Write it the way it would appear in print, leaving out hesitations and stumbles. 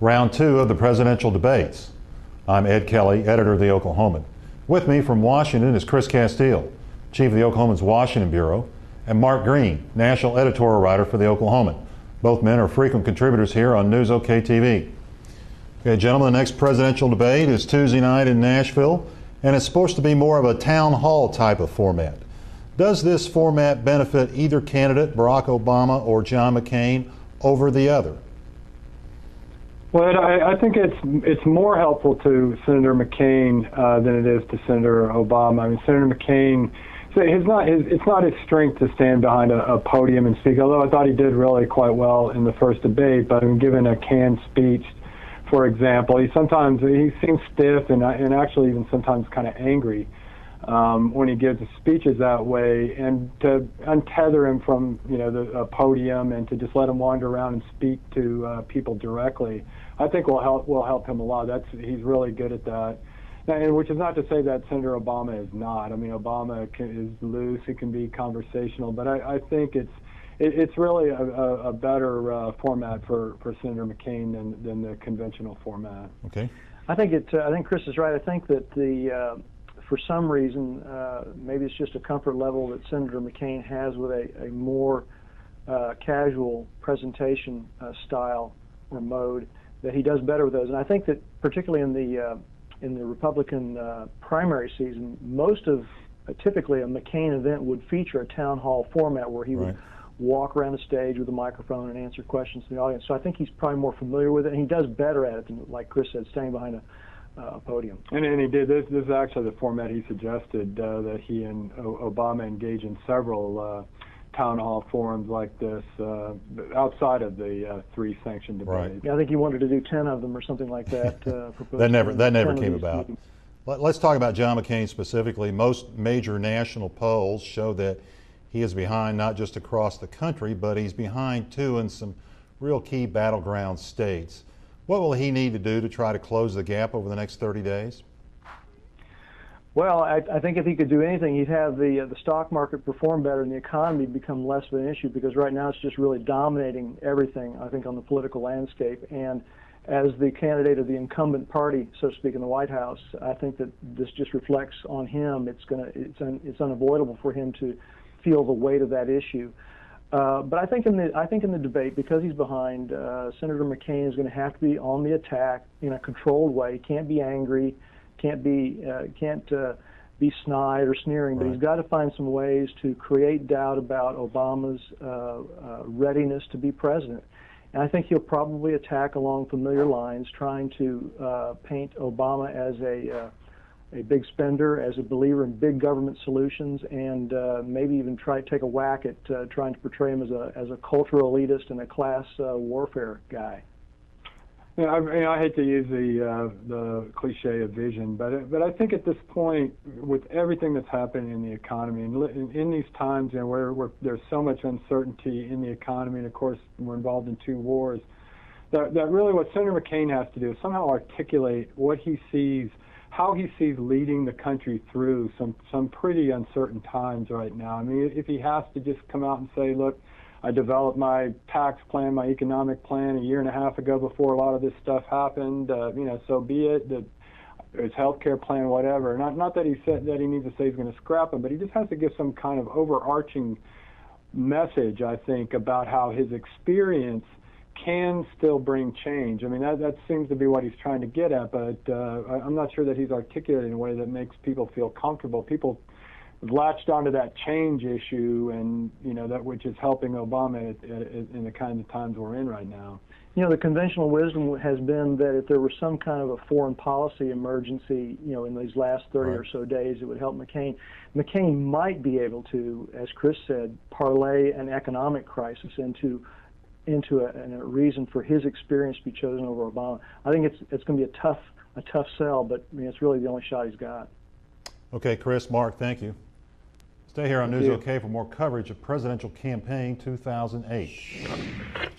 Round 2 of the presidential debates. I'm Ed Kelly, editor of the Oklahoman. With me from Washington is Chris Castile, chief of the Oklahoman's Washington Bureau, and Mark Green, national editorial writer for the Oklahoman. Both men are frequent contributors here on News OK TV. Okay, gentlemen, the next presidential debate is Tuesday night in Nashville, and it's supposed to be more of a town hall type of format. Does this format benefit either candidate, Barack Obama or John McCain, over the other? Well, I think it's more helpful to Senator McCain than it is to Senator Obama. I mean, Senator McCain, it's not his strength to stand behind a podium and speak, although I thought he did really quite well in the first debate. But given a canned speech, for example, he seems stiff and actually even sometimes kind of angry when he gives his speeches that way. And to untether him from the podium and to just let him wander around and speak to people directly, I think will help him a lot. He's really good at that. And which is not to say that Senator Obama is not. I mean, Obama is loose; he can be conversational, but I think it's really a better format for Senator McCain than the conventional format. Okay. I think Chris is right. I think that for some reason, maybe it's just a comfort level that Senator McCain has with a more casual presentation style or mode, that he does better with those. And I think that particularly in the Republican primary season, typically a McCain event would feature a town hall format where he would walk around the stage with a microphone and answer questions from the audience. So I think he's probably more familiar with it, and he does better at it than, like Chris said, standing behind a podium. And he did. This is actually the format he suggested, that he and Obama engage in several town hall forums like this outside of the three sanctioned debates. Right. Yeah, I think he wanted to do 10 of them or something like that. that never came about. Let's talk about John McCain specifically. Most major national polls show that he is behind not just across the country, but he's behind too in some real key battleground states. What will he need to do to try to close the gap over the next 30 days? Well, I think if he could do anything, he'd have the stock market perform better and the economy become less of an issue, because right now it's just really dominating everything, I think, on the political landscape. And as the candidate of the incumbent party, so to speak, in the White House, I think that this just reflects on him. It's unavoidable for him to feel the weight of that issue. But I think in the debate, because he's behind, Senator McCain is going to have to be on the attack in a controlled way. He can't be angry. Can't be snide or sneering, but he's got to find some ways to create doubt about Obama's readiness to be president. And I think he'll probably attack along familiar lines, trying to paint Obama as a big spender, as a believer in big government solutions, and maybe even try to take a whack at trying to portray him as a cultural elitist and a class warfare guy. Yeah, I hate to use the cliche of vision, but I think at this point, with everything that's happening in the economy, and in these times where there's so much uncertainty in the economy, and of course we're involved in 2 wars, that really what Senator McCain has to do is somehow articulate what he sees, how he sees leading the country through some pretty uncertain times right now. I mean, if he has to just come out and say, look, I developed my tax plan, my economic plan a year and a half ago before a lot of this stuff happened. So be it. His health care plan, whatever. Not that he said that he needs to say he's going to scrap it, but he just has to give some kind of overarching message, I think, about how his experience can still bring change. I mean, that seems to be what he's trying to get at, but I'm not sure that he's articulated in a way that makes people feel comfortable. People latched onto that change issue, and that which is helping Obama in the kind of times we're in right now. The conventional wisdom has been that if there was some kind of a foreign policy emergency, in these last 30 or so days, it would help McCain. McCain might be able to, as Chris said, parlay an economic crisis into a reason for his experience to be chosen over Obama. I think it's going to be a tough sell, but it's really the only shot he's got. Okay, Chris, Mark, thank you. Stay here on News OK for more coverage of Presidential Campaign 2008.